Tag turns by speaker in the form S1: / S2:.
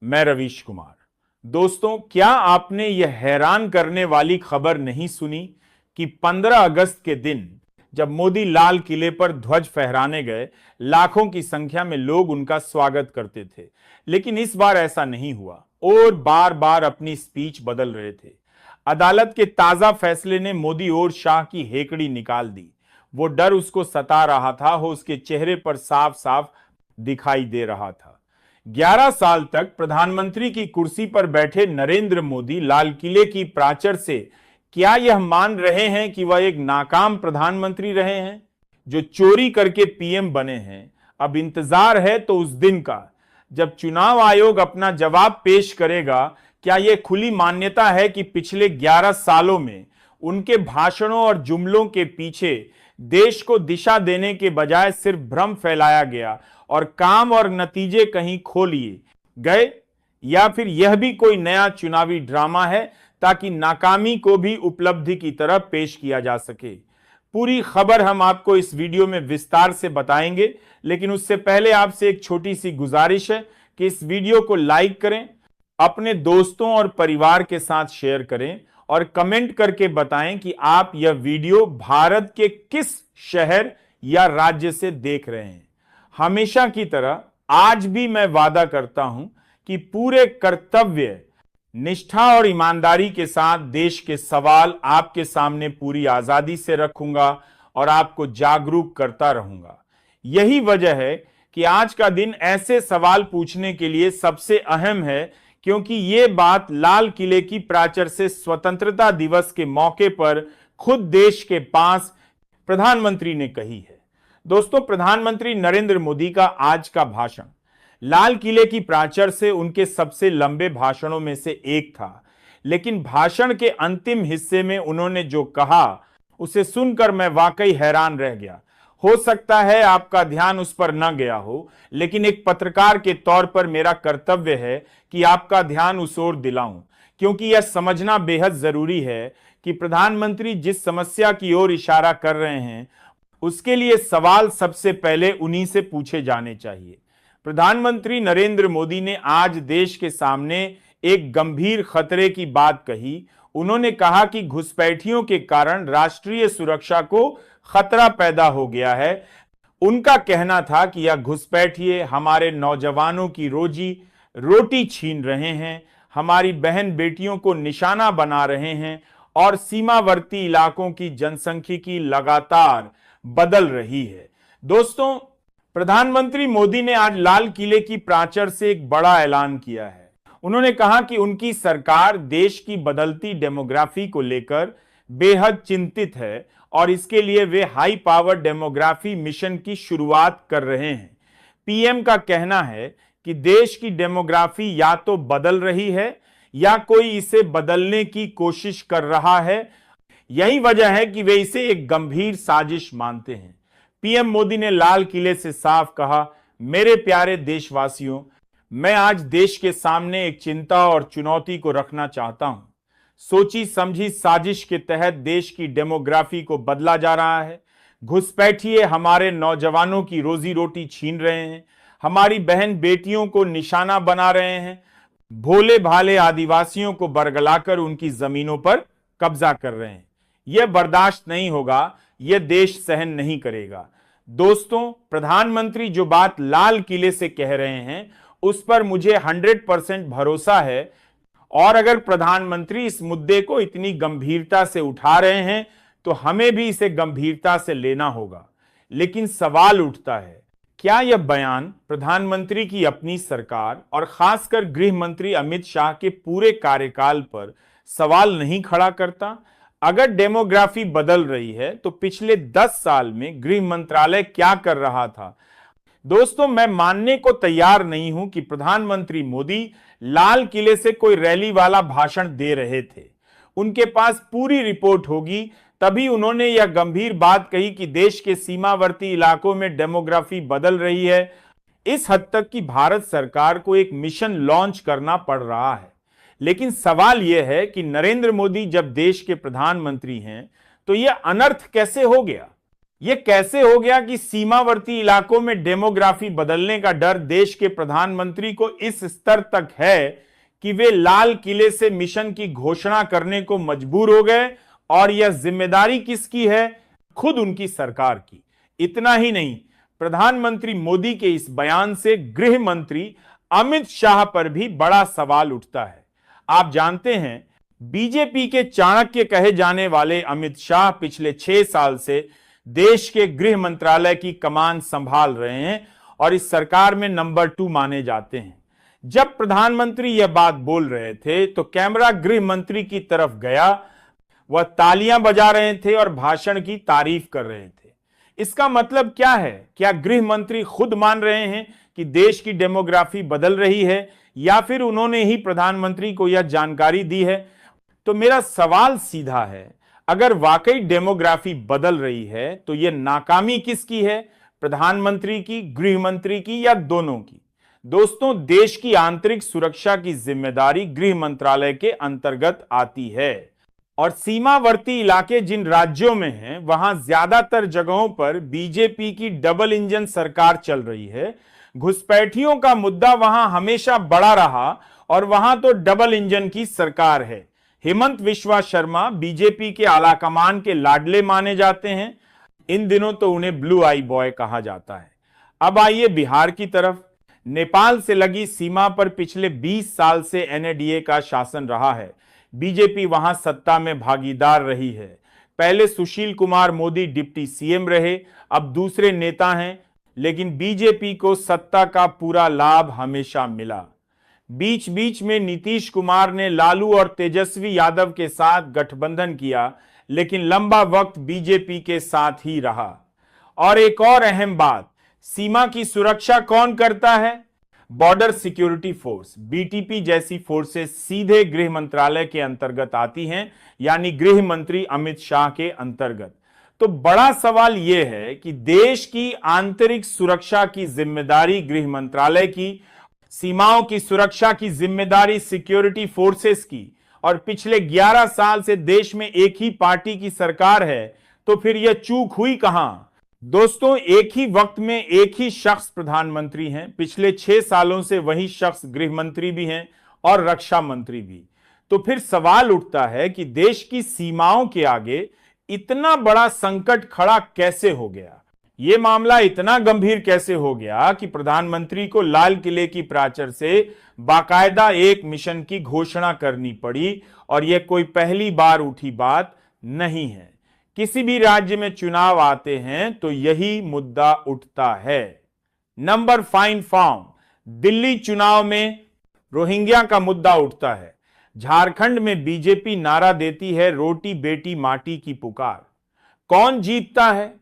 S1: मैं रवीश कुमार। दोस्तों, क्या आपने यह हैरान करने वाली खबर नहीं सुनी कि 15 अगस्त के दिन जब मोदी लाल किले पर ध्वज फहराने गए, लाखों की संख्या में लोग उनका स्वागत करते थे। लेकिन इस बार ऐसा नहीं हुआ और बार बार अपनी स्पीच बदल रहे थे। अदालत के ताजा फैसले ने मोदी और शाह की हेकड़ी निकाल दी। वो डर उसको सता रहा था, वो उसके चेहरे पर साफ साफ दिखाई दे रहा था। 11 साल तक प्रधानमंत्री की कुर्सी पर बैठे नरेंद्र मोदी लाल किले की प्राचीर से क्या यह मान रहे हैं कि वह एक नाकाम प्रधानमंत्री रहे हैं जो चोरी करके पीएम बने हैं? अब इंतजार है तो उस दिन का जब चुनाव आयोग अपना जवाब पेश करेगा। क्या यह खुली मान्यता है कि पिछले 11 सालों में उनके भाषणों और जुमलों के पीछे देश को दिशा देने के बजाय सिर्फ भ्रम फैलाया गया और काम और नतीजे कहीं खो लिए गए, या फिर यह भी कोई नया चुनावी ड्रामा है ताकि नाकामी को भी उपलब्धि की तरह पेश किया जा सके? पूरी खबर हम आपको इस वीडियो में विस्तार से बताएंगे, लेकिन उससे पहले आपसे एक छोटी सी गुजारिश है कि इस वीडियो को लाइक करें, अपने दोस्तों और परिवार के साथ शेयर करें और कमेंट करके बताएं कि आप यह वीडियो भारत के किस शहर या राज्य से देख रहे हैं। हमेशा की तरह आज भी मैं वादा करता हूं कि पूरे कर्तव्य, निष्ठा और ईमानदारी के साथ देश के सवाल आपके सामने पूरी आजादी से रखूंगा और आपको जागरूक करता रहूंगा। यही वजह है कि आज का दिन ऐसे सवाल पूछने के लिए सबसे अहम है, क्योंकि ये बात लाल किले की प्राचीर से स्वतंत्रता दिवस के मौके पर खुद देश के पास प्रधानमंत्री ने कही है। दोस्तों, प्रधानमंत्री नरेंद्र मोदी का आज का भाषण लाल किले की प्राचीर से उनके सबसे लंबे भाषणों में से एक था। लेकिन भाषण के अंतिम हिस्से में उन्होंने जो कहा, उसे सुनकर मैं वाकई हैरान रह गया। हो सकता है आपका ध्यान उस पर न गया हो, लेकिन एक पत्रकार के तौर पर मेरा कर्तव्य है कि आपका ध्यान उस ओर दिलाऊं, क्योंकि यह समझना बेहद जरूरी है कि प्रधानमंत्री जिस समस्या की ओर इशारा कर रहे हैं, उसके लिए सवाल सबसे पहले उन्हीं से पूछे जाने चाहिए। प्रधानमंत्री नरेंद्र मोदी ने आज देश के सामने एक गंभीर खतरे की बात कही। उन्होंने कहा कि घुसपैठियों के कारण राष्ट्रीय सुरक्षा को खतरा पैदा हो गया है। उनका कहना था कि यह घुसपैठिए हमारे नौजवानों की रोजी रोटी छीन रहे हैं, हमारी बहन बेटियों को निशाना बना रहे हैं और सीमावर्ती इलाकों की जनसंख्यिकी लगातार बदल रही है। दोस्तों, प्रधानमंत्री मोदी ने आज लाल किले की प्राचीर से एक बड़ा ऐलान किया है। उन्होंने कहा कि उनकी सरकार देश की बदलती डेमोग्राफी को लेकर बेहद चिंतित है और इसके लिए वे हाई पावर डेमोग्राफी मिशन की शुरुआत कर रहे हैं। पीएम का कहना है कि देश की डेमोग्राफी या तो बदल रही है या कोई इसे बदलने की कोशिश कर रहा है। यही वजह है कि वे इसे एक गंभीर साजिश मानते हैं। पीएम मोदी ने लाल किले से साफ कहा, मेरे प्यारे देशवासियों, मैं आज देश के सामने एक चिंता और चुनौती को रखना चाहता हूं। सोची समझी साजिश के तहत देश की डेमोग्राफी को बदला जा रहा है। घुसपैठिए हमारे नौजवानों की रोजी रोटी छीन रहे हैं, हमारी बहन बेटियों को निशाना बना रहे हैं, भोले भाले आदिवासियों को बरगलाकर उनकी जमीनों पर कब्जा कर रहे हैं। यह बर्दाश्त नहीं होगा, यह देश सहन नहीं करेगा। दोस्तों, प्रधानमंत्री जो बात लाल किले से कह रहे हैं, उस पर मुझे 100% भरोसा है। और अगर प्रधानमंत्री इस मुद्दे को इतनी गंभीरता से उठा रहे हैं तो हमें भी इसे गंभीरता से लेना होगा। लेकिन सवाल उठता है, क्या यह बयान प्रधानमंत्री की अपनी सरकार और खासकर गृह मंत्री अमित शाह के पूरे कार्यकाल पर सवाल नहीं खड़ा करता? अगर डेमोग्राफी बदल रही है तो पिछले 10 साल में गृह मंत्रालय क्या कर रहा था? दोस्तों, मैं मानने को तैयार नहीं हूं कि प्रधानमंत्री मोदी लाल किले से कोई रैली वाला भाषण दे रहे थे। उनके पास पूरी रिपोर्ट होगी, तभी उन्होंने यह गंभीर बात कही कि देश के सीमावर्ती इलाकों में डेमोग्राफी बदल रही है। इस हद तक कि भारत सरकार को एक मिशन लॉन्च करना पड़ रहा है। लेकिन सवाल यह है कि नरेंद्र मोदी जब देश के प्रधानमंत्री हैं तो यह अनर्थ कैसे हो गया? यह कैसे हो गया कि सीमावर्ती इलाकों में डेमोग्राफी बदलने का डर देश के प्रधानमंत्री को इस स्तर तक है कि वे लाल किले से मिशन की घोषणा करने को मजबूर हो गए। और यह जिम्मेदारी किसकी है? खुद उनकी सरकार की। इतना ही नहीं, प्रधानमंत्री मोदी के इस बयान से गृह मंत्री अमित शाह पर भी बड़ा सवाल उठता है। आप जानते हैं, बीजेपी के चाणक्य कहे जाने वाले अमित शाह पिछले 6 साल से देश के गृह मंत्रालय की कमान संभाल रहे हैं और इस सरकार में नंबर 2 माने जाते हैं। जब प्रधानमंत्री यह बात बोल रहे थे तो कैमरा गृह मंत्री की तरफ गया। वह तालियां बजा रहे थे और भाषण की तारीफ कर रहे थे। इसका मतलब क्या है? क्या गृह मंत्री खुद मान रहे हैं कि देश की डेमोग्राफी बदल रही है, या फिर उन्होंने ही प्रधानमंत्री को यह जानकारी दी है? तो मेरा सवाल सीधा है, अगर वाकई डेमोग्राफी बदल रही है तो यह नाकामी किसकी है? प्रधानमंत्री की, गृह मंत्री की, या दोनों की? दोस्तों, देश की आंतरिक सुरक्षा की जिम्मेदारी गृह मंत्रालय के अंतर्गत आती है और सीमावर्ती इलाके जिन राज्यों में हैं वहां ज्यादातर जगहों पर बीजेपी की डबल इंजन सरकार चल रही है। घुसपैठियों का मुद्दा वहां हमेशा बड़ा रहा और वहां तो डबल इंजन की सरकार है। हेमंत बिस्वा शर्मा बीजेपी के आलाकमान के लाडले माने जाते हैं। इन दिनों तो उन्हें ब्लू आई बॉय कहा जाता है। अब आइए बिहार की तरफ। नेपाल से लगी सीमा पर पिछले 20 साल से एनएडीए का शासन रहा है। बीजेपी वहां सत्ता में भागीदार रही है। पहले सुशील कुमार मोदी डिप्टी सीएम रहे, अब दूसरे नेता हैं, लेकिन बीजेपी को सत्ता का पूरा लाभ हमेशा मिला। बीच बीच में नीतीश कुमार ने लालू और तेजस्वी यादव के साथ गठबंधन किया, लेकिन लंबा वक्त बीजेपी के साथ ही रहा। और एक और अहम बात, सीमा की सुरक्षा कौन करता है? बॉर्डर सिक्योरिटी फोर्स, बीटीपी जैसी फोर्सेस सीधे गृह मंत्रालय के अंतर्गत आती हैं, यानी गृह मंत्री अमित शाह के अंतर्गत। तो बड़ा सवाल यह है कि देश की आंतरिक सुरक्षा की जिम्मेदारी गृह मंत्रालय की, सीमाओं की सुरक्षा की जिम्मेदारी सिक्योरिटी फोर्सेस की, और पिछले 11 साल से देश में एक ही पार्टी की सरकार है, तो फिर यह चूक हुई कहां? दोस्तों, एक ही वक्त में एक ही शख्स प्रधानमंत्री हैं। पिछले 6 सालों से वही शख्स गृह मंत्री भी हैं और रक्षा मंत्री भी। तो फिर सवाल उठता है कि देश की सीमाओं के आगे इतना बड़ा संकट खड़ा कैसे हो गया? यह मामला इतना गंभीर कैसे हो गया कि प्रधानमंत्री को लाल किले की प्राचीर से बाकायदा एक मिशन की घोषणा करनी पड़ी? और यह कोई पहली बार उठी बात नहीं है। किसी भी राज्य में चुनाव आते हैं तो यही मुद्दा उठता है। नंबर 5 फॉर्म, दिल्ली चुनाव में रोहिंग्या का मुद्दा उठता है। झारखंड में बीजेपी नारा देती है रोटी बेटी माटी की पुकार। कौन जीतता है?